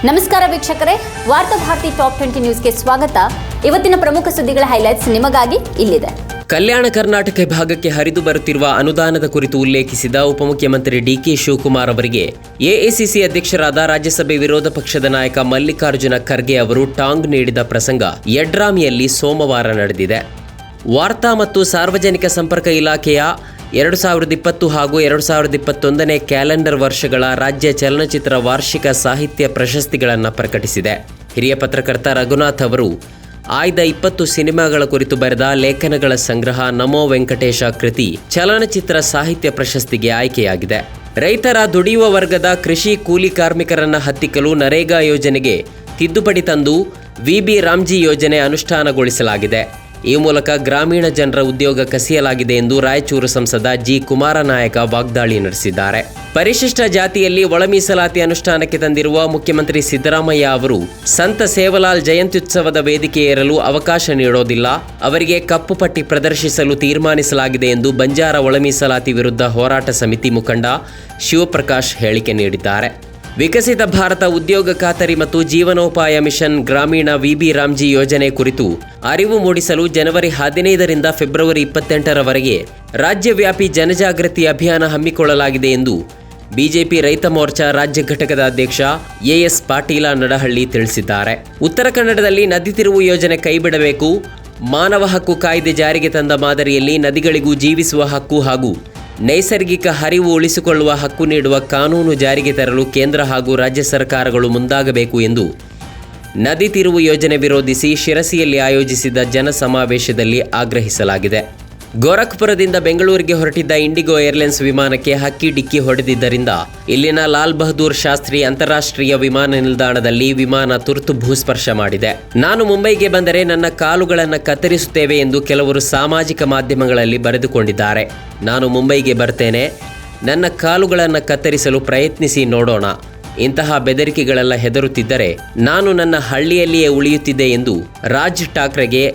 ನಮಸ್ಕಾರ ವೀಕ್ಷಕರೇ, ವಾರ್ತಾ ಭಾರತಿ ಟಾಪ್ 20 ನ್ಯೂಸ್ಗೆ ಸ್ವಾಗತ. ಇವತ್ತಿನ ಪ್ರಮುಖ ಸುದ್ದಿಗಳ ಹೈಲೈಟ್ಸ್ ನಿಮಗಾಗಿ ಇಲ್ಲಿದೆ. ಕಲ್ಯಾಣ ಕರ್ನಾಟಕ ಭಾಗಕ್ಕೆ ಹರಿದು ಬರುತ್ತಿರುವ ಅನುದಾನದ ಕುರಿತು ಉಲ್ಲೇಖಿಸಿದ ಉಪಮುಖ್ಯಮಂತ್ರಿ ಡಿಕೆ ಶಿವಕುಮಾರ್ ಅವರಿಗೆ ಎಐಸಿಸಿ ಅಧ್ಯಕ್ಷರಾದ ರಾಜ್ಯಸಭೆ ವಿರೋಧ ಪಕ್ಷದ ನಾಯಕ ಮಲ್ಲಿಕಾರ್ಜುನ ಖರ್ಗೆ ಅವರು ಟಾಂಗ್ ನೀಡಿದ ಪ್ರಸಂಗ ಯಡ್ರಾಮಿಯಲ್ಲಿ ಸೋಮವಾರ ನಡೆದಿದೆ. ವಾರ್ತಾ ಮತ್ತು ಸಾರ್ವಜನಿಕ ಸಂಪರ್ಕ ಇಲಾಖೆಯ 2020 ಹಾಗೂ 2021ನೇ ಕ್ಯಾಲೆಂಡರ್ ವರ್ಷಗಳ ರಾಜ್ಯ ಚಲನಚಿತ್ರ ವಾರ್ಷಿಕ ಸಾಹಿತ್ಯ ಪ್ರಶಸ್ತಿಗಳನ್ನು ಪ್ರಕಟಿಸಿದೆ. ಹಿರಿಯ ಪತ್ರಕರ್ತ ರಘುನಾಥ್ ಅವರು ಆಯ್ದ 20 ಸಿನಿಮಾಗಳ ಕುರಿತು ಬರೆದ ಲೇಖನಗಳ ಸಂಗ್ರಹ ನಮೋ ವೆಂಕಟೇಶ ಕೃತಿ ಚಲನಚಿತ್ರ ಸಾಹಿತ್ಯ ಪ್ರಶಸ್ತಿಗೆ ಆಯ್ಕೆಯಾಗಿದೆ. ರೈತರ ದುಡಿಯುವ ವರ್ಗದ ಕೃಷಿ ಕೂಲಿ ಕಾರ್ಮಿಕರನ್ನು ಹತ್ತಿಕ್ಕಲು ನರೇಗಾ ಯೋಜನೆಗೆ ತಿದ್ದುಪಡಿ ತಂದು ವಿಬಿ ರಾಮ್ಜಿ ಯೋಜನೆ ಅನುಷ್ಠಾನಗೊಳಿಸಲಾಗಿದೆ. ಈ ಮೂಲಕ ಗ್ರಾಮೀಣ ಜನರ ಉದ್ಯೋಗ ಕಸಿಯಲಾಗಿದೆ ಎಂದು ರಾಯಚೂರು ಸಂಸದ ಜಿ ಕುಮಾರನಾಯಕ ವಾಗ್ದಾಳಿ ನಡೆಸಿದ್ದಾರೆ. ಪರಿಶಿಷ್ಟ ಜಾತಿಯಲ್ಲಿ ಒಳ ಮೀಸಲಾತಿ ಅನುಷ್ಠಾನಕ್ಕೆ ತಂದಿರುವ ಮುಖ್ಯಮಂತ್ರಿ ಸಿದ್ದರಾಮಯ್ಯ ಅವರು ಸಂತ ಸೇವಲಾಲ್ ಜಯಂತ್ಯುತ್ಸವದ ವೇದಿಕೆ ಏರಲು ಅವಕಾಶ ನೀಡೋದಿಲ್ಲ, ಅವರಿಗೆ ಕಪ್ಪು ಪಟ್ಟಿ ಪ್ರದರ್ಶಿಸಲು ತೀರ್ಮಾನಿಸಲಾಗಿದೆ ಎಂದು ಬಂಜಾರ ಒಳ ಮೀಸಲಾತಿ ವಿರುದ್ಧ ಹೋರಾಟ ಸಮಿತಿ ಮುಖಂಡ ಶಿವಪ್ರಕಾಶ್ ಹೇಳಿಕೆ ನೀಡಿದ್ದಾರೆ. ವಿಕಸಿತ ಭಾರತ ಉದ್ಯೋಗ ಖಾತರಿ ಮತ್ತು ಜೀವನೋಪಾಯ ಮಿಷನ್ ಗ್ರಾಮೀಣ ವಿಬಿ ರಾಮ್ಜಿ ಯೋಜನೆ ಕುರಿತು ಅರಿವು ಮೂಡಿಸಲು ಜನವರಿ 15ರಿಂದ ಫೆಬ್ರವರಿ 28ರವರೆಗೆ ರಾಜ್ಯವ್ಯಾಪಿ ಜನಜಾಗೃತಿ ಅಭಿಯಾನ ಹಮ್ಮಿಕೊಳ್ಳಲಾಗಿದೆ ಎಂದು ಬಿಜೆಪಿ ರೈತ ಮೋರ್ಚಾ ರಾಜ್ಯ ಘಟಕದ ಅಧ್ಯಕ್ಷ ಎಎಸ್ ಪಾಟೀಲ ನಡಹಳ್ಳಿ ತಿಳಿಸಿದ್ದಾರೆ. ಉತ್ತರ ಕನ್ನಡದಲ್ಲಿ ನದಿ ತಿರುವು ಯೋಜನೆ ಕೈಬಿಡಬೇಕು, ಮಾನವ ಹಕ್ಕು ಕಾಯ್ದೆ ಜಾರಿಗೆ ತಂದ ಮಾದರಿಯಲ್ಲಿ ನದಿಗಳಿಗೂ ಜೀವಿಸುವ ಹಕ್ಕು ಹಾಗೂ ನೈಸರ್ಗಿಕ ಹರಿವು ಉಳಿಸಿಕೊಳ್ಳುವ ಹಕ್ಕು ನೀಡುವ ಕಾನೂನು ಜಾರಿಗೆ ತರಲು ಕೇಂದ್ರ ಹಾಗೂ ರಾಜ್ಯ ಸರ್ಕಾರಗಳು ಮುಂದಾಗಬೇಕು ಎಂದು ನದಿ ತಿರುವು ಯೋಜನೆ ವಿರೋಧಿಸಿ ಶಿರಸಿಯಲ್ಲಿ ಆಯೋಜಿಸಿದ ಜನ ಸಮಾವೇಶದಲ್ಲಿ ಆಗ್ರಹಿಸಲಾಗಿದೆ. ಗೋರಖ್ಪುರದಿಂದ ಬೆಂಗಳೂರಿಗೆ ಹೊರಟಿದ್ದ ಇಂಡಿಗೋ ಏರ್ಲೈನ್ಸ್ ವಿಮಾನಕ್ಕೆ ಹಕ್ಕಿ ಡಿಕ್ಕಿ ಹೊಡೆದಿದ್ದರಿಂದ ಇಲ್ಲಿನ ಲಾಲ್ ಬಹದ್ದೂರ್ ಶಾಸ್ತ್ರಿ ಅಂತಾರಾಷ್ಟ್ರೀಯ ವಿಮಾನ ನಿಲ್ದಾಣದಲ್ಲಿ ವಿಮಾನ ತುರ್ತು ಭೂಸ್ಪರ್ಶ ಮಾಡಿದೆ. ನಾನು ಮುಂಬೈಗೆ ಬಂದರೆ ನನ್ನ ಕಾಲುಗಳನ್ನು ಕತ್ತರಿಸುತ್ತೇವೆ ಎಂದು ಕೆಲವರು ಸಾಮಾಜಿಕ ಮಾಧ್ಯಮಗಳಲ್ಲಿ ಬರೆದುಕೊಂಡಿದ್ದಾರೆ. ನಾನು ಮುಂಬೈಗೆ ಬರ್ತೇನೆ, ನನ್ನ ಕಾಲುಗಳನ್ನು ಕತ್ತರಿಸಲು ಪ್ರಯತ್ನಿಸಿ ನೋಡೋಣ. ಇಂತಹ ಬೆದರಿಕೆಗಳೆಲ್ಲ ಹೆದರುತ್ತಿದ್ದರೆ ನಾನು ನನ್ನ ಹಳ್ಳಿಯಲ್ಲಿಯೇ ಉಳಿಯುತ್ತಿದ್ದೆ ಎಂದು ರಾಜ್ ಠಾಕ್ರೆಗೆ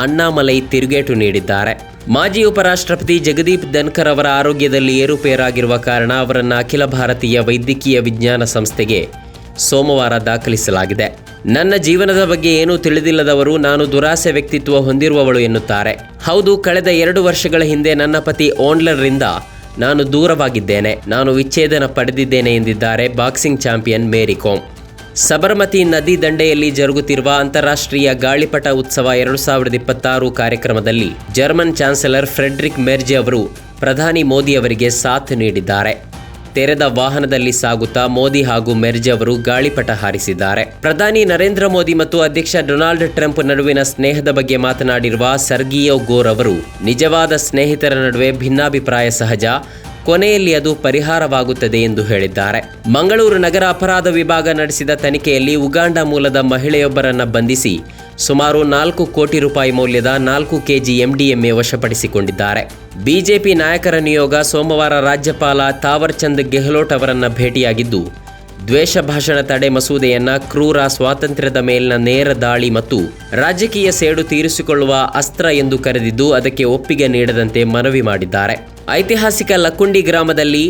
ಅಣ್ಣಾಮಲೈ ತಿರುಗೇಟು ನೀಡಿದ್ದಾರೆ. ಮಾಜಿ ಉಪರಾಷ್ಟ್ರಪತಿ ಜಗದೀಪ್ ಧನ್ಕರ್ ಅವರ ಆರೋಗ್ಯದಲ್ಲಿ ಏರುಪೇರಾಗಿರುವ ಕಾರಣ ಅವರನ್ನು ಅಖಿಲ ಭಾರತೀಯ ವೈದ್ಯಕೀಯ ವಿಜ್ಞಾನ ಸಂಸ್ಥೆಗೆ ಸೋಮವಾರ ದಾಖಲಿಸಲಾಗಿದೆ. ನನ್ನ ಜೀವನದ ಬಗ್ಗೆ ಏನೂ ತಿಳಿದಿಲ್ಲದವರು ನಾನು ದುರಾಸೆ ವ್ಯಕ್ತಿತ್ವ ಹೊಂದಿರುವವಳು ಎನ್ನುತ್ತಾರೆ. ಹೌದು, ಕಳೆದ 2 ವರ್ಷಗಳ ಹಿಂದೆ ನನ್ನ ಪತಿ ಓನ್ಲರ್ರಿಂದ ನಾನು ದೂರವಾಗಿದ್ದೇನೆ, ನಾನು ವಿಚ್ಛೇದನ ಪಡೆದಿದ್ದೇನೆ ಎಂದಿದ್ದಾರೆ ಬಾಕ್ಸಿಂಗ್ ಚಾಂಪಿಯನ್ ಮೇರಿ ಕೋಮ್. ಸಬರಮತಿ ನದಿ ದಂಡೆಯಲ್ಲಿ ಜರುಗುತ್ತಿರುವ ಅಂತಾರಾಷ್ಟ್ರೀಯ ಗಾಳಿಪಟ ಉತ್ಸವ 2026 ಕಾರ್ಯಕ್ರಮದಲ್ಲಿ ಜರ್ಮನ್ ಚಾನ್ಸಲರ್ ಫ್ರೆಡ್ರಿಕ್ ಮೆರ್ಜ್ ಅವರು ಪ್ರಧಾನಿ ಮೋದಿ ಅವರಿಗೆ ಸಾಥ್ ನೀಡಿದ್ದಾರೆ. ತೆರೆದ ವಾಹನದಲ್ಲಿ ಸಾಗುತ್ತಾ ಮೋದಿ ಹಾಗೂ ಮೆರ್ಜ್ ಅವರು ಗಾಳಿಪಟ ಹಾರಿಸಿದ್ದಾರೆ. ಪ್ರಧಾನಿ ನರೇಂದ್ರ ಮೋದಿ ಮತ್ತು ಅಧ್ಯಕ್ಷ ಡೊನಾಲ್ಡ್ ಟ್ರಂಪ್ ನಡುವಿನ ಸ್ನೇಹದ ಬಗ್ಗೆ ಮಾತನಾಡಿರುವ ಸರ್ಗಿಯೋ ಗೋರ್ ಅವರು ನಿಜವಾದ ಸ್ನೇಹಿತರ ನಡುವೆ ಭಿನ್ನಾಭಿಪ್ರಾಯ ಸಹಜ, ಕೊನೆಯಲ್ಲಿ ಅದು ಪರಿಹಾರವಾಗುತ್ತದೆ ಎಂದು ಹೇಳಿದ್ದಾರೆ. ಮಂಗಳೂರು ನಗರ ಅಪರಾಧ ವಿಭಾಗ ನಡೆಸಿದ ತನಿಖೆಯಲ್ಲಿ ಉಗಾಂಡ ಮೂಲದ ಮಹಿಳೆಯೊಬ್ಬರನ್ನು ಬಂಧಿಸಿ ಸುಮಾರು 4 ಕೋಟಿ ರೂಪಾಯಿ ಮೌಲ್ಯದ 4 ಕೆಜಿ MDMA ವಶಪಡಿಸಿಕೊಂಡಿದ್ದಾರೆ. ಬಿಜೆಪಿ ನಾಯಕರ ನಿಯೋಗ ಸೋಮವಾರ ರಾಜ್ಯಪಾಲ ತಾವರ್ ಚಂದ್ ಗೆಹ್ಲೋಟ್ ಅವರನ್ನು ಭೇಟಿಯಾಗಿದ್ದು ದ್ವೇಷ ಭಾಷಣ ತಡೆ ಮಸೂದೆಯನ್ನ ಕ್ರೂರ ಸ್ವಾತಂತ್ರ್ಯದ ಮೇಲಿನ ನೇರ ದಾಳಿ ಮತ್ತು ರಾಜಕೀಯ ಸೇಡು ತೀರಿಸಿಕೊಳ್ಳುವ ಅಸ್ತ್ರ ಎಂದು ಕರೆದಿದ್ದು ಅದಕ್ಕೆ ಒಪ್ಪಿಗೆ ನೀಡದಂತೆ ಮನವಿ ಮಾಡಿದ್ದಾರೆ. ಐತಿಹಾಸಿಕ ಲಕ್ಕುಂಡಿ ಗ್ರಾಮದಲ್ಲಿ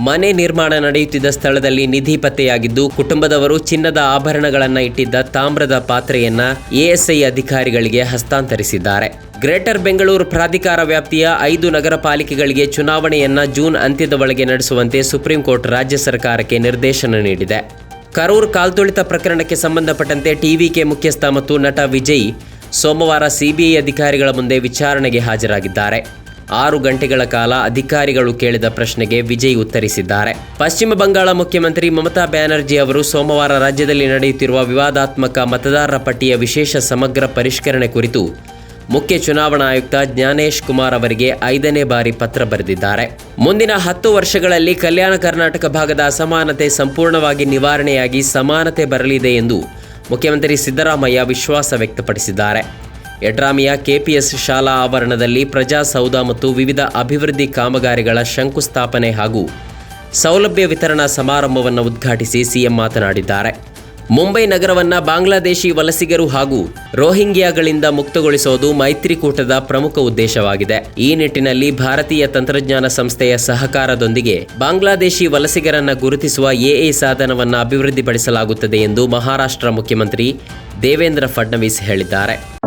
ಮನೆ ನಿರ್ಮಾಣ ನಡೆಯುತ್ತಿದ್ದ ಸ್ಥಳದಲ್ಲಿ ನಿಧಿ ಪತ್ತೆಯಾಗಿದ್ದು ಕುಟುಂಬದವರು ಚಿನ್ನದ ಆಭರಣಗಳನ್ನು ಇಟ್ಟಿದ್ದ ತಾಮ್ರದ ಪಾತ್ರೆಯನ್ನ ಎಎಸ್ಐ ಅಧಿಕಾರಿಗಳಿಗೆ ಹಸ್ತಾಂತರಿಸಿದ್ದಾರೆ. ಗ್ರೇಟರ್ ಬೆಂಗಳೂರು ಪ್ರಾಧಿಕಾರ ವ್ಯಾಪ್ತಿಯ 5 ನಗರ ಪಾಲಿಕೆಗಳಿಗೆ ಚುನಾವಣೆಯನ್ನ ಜೂನ್ ಅಂತ್ಯದ ಒಳಗೆ ನಡೆಸುವಂತೆ ಸುಪ್ರೀಂ ಕೋರ್ಟ್ ರಾಜ್ಯ ಸರ್ಕಾರಕ್ಕೆ ನಿರ್ದೇಶನ ನೀಡಿದೆ. ಕರೂರ್ ಕಾಲ್ತುಳಿತ ಪ್ರಕರಣಕ್ಕೆ ಸಂಬಂಧಪಟ್ಟಂತೆ ಟಿವಿಕೆ ಮುಖ್ಯಸ್ಥ ಮತ್ತು ನಟ ವಿಜಯ್ ಸೋಮವಾರ ಸಿಬಿಐ ಅಧಿಕಾರಿಗಳ ಮುಂದೆ ವಿಚಾರಣೆಗೆ ಹಾಜರಾಗಿದ್ದಾರೆ. 6 ಗಂಟೆಗಳ ಕಾಲ ಅಧಿಕಾರಿಗಳು ಕೇಳಿದ ಪ್ರಶ್ನೆಗೆ ವಿಜಯ್ ಉತ್ತರಿಸಿದ್ದಾರೆ. ಪಶ್ಚಿಮ ಬಂಗಾಳ ಮುಖ್ಯಮಂತ್ರಿ ಮಮತಾ ಬ್ಯಾನರ್ಜಿ ಅವರು ಸೋಮವಾರ ರಾಜ್ಯದಲ್ಲಿ ನಡೆಯುತ್ತಿರುವ ವಿವಾದಾತ್ಮಕ ಮತದಾರರ ಪಟ್ಟಿಯ ವಿಶೇಷ ಸಮಗ್ರ ಪರಿಷ್ಕರಣೆ ಕುರಿತು ಮುಖ್ಯ ಚುನಾವಣಾ ಆಯುಕ್ತ ಜ್ಞಾನೇಶ್ ಕುಮಾರ್ ಅವರಿಗೆ 5ನೇ ಬಾರಿ ಪತ್ರ ಬರೆದಿದ್ದಾರೆ. ಮುಂದಿನ 10 ವರ್ಷಗಳಲ್ಲಿ ಕಲ್ಯಾಣ ಕರ್ನಾಟಕ ಭಾಗದ ಅಸಮಾನತೆ ಸಂಪೂರ್ಣವಾಗಿ ನಿವಾರಣೆಯಾಗಿ ಸಮಾನತೆ ಬರಲಿದೆ ಎಂದು ಮುಖ್ಯಮಂತ್ರಿ ಸಿದ್ದರಾಮಯ್ಯ ವಿಶ್ವಾಸ ವ್ಯಕ್ತಪಡಿಸಿದ್ದಾರೆ. ಯಡ್ರಾಮಿಯ ಕೆಪಿಎಸ್ ಶಾಲಾ ಆವರಣದಲ್ಲಿ ಪ್ರಜಾಸೌಧ ಮತ್ತು ವಿವಿಧ ಅಭಿವೃದ್ಧಿ ಕಾಮಗಾರಿಗಳ ಶಂಕುಸ್ಥಾಪನೆ ಹಾಗೂ ಸೌಲಭ್ಯ ವಿತರಣಾ ಸಮಾರಂಭವನ್ನು ಉದ್ಘಾಟಿಸಿ ಸಿಎಂ ಮಾತನಾಡಿದ್ದಾರೆ. ಮುಂಬೈ ನಗರವನ್ನ ಬಾಂಗ್ಲಾದೇಶಿ ವಲಸಿಗರು ಹಾಗೂ ರೋಹಿಂಗ್ಯಾಗಳಿಂದ ಮುಕ್ತಗೊಳಿಸೋದು ಮೈತ್ರಿಕೂಟದ ಪ್ರಮುಖ ಉದ್ದೇಶವಾಗಿದೆ. ಈ ನಿಟ್ಟಿನಲ್ಲಿ ಭಾರತೀಯ ತಂತ್ರಜ್ಞಾನ ಸಂಸ್ಥೆಯ ಸಹಕಾರದೊಂದಿಗೆ ಬಾಂಗ್ಲಾದೇಶಿ ವಲಸಿಗರನ್ನ ಗುರುತಿಸುವ ಎಐ ಸಾಧನವನ್ನು ಅಭಿವೃದ್ಧಿಪಡಿಸಲಾಗುತ್ತದೆ ಎಂದು ಮಹಾರಾಷ್ಟ್ರ ಮುಖ್ಯಮಂತ್ರಿ ದೇವೇಂದ್ರ ಫಡ್ನವೀಸ್ ಹೇಳಿದ್ದಾರೆ.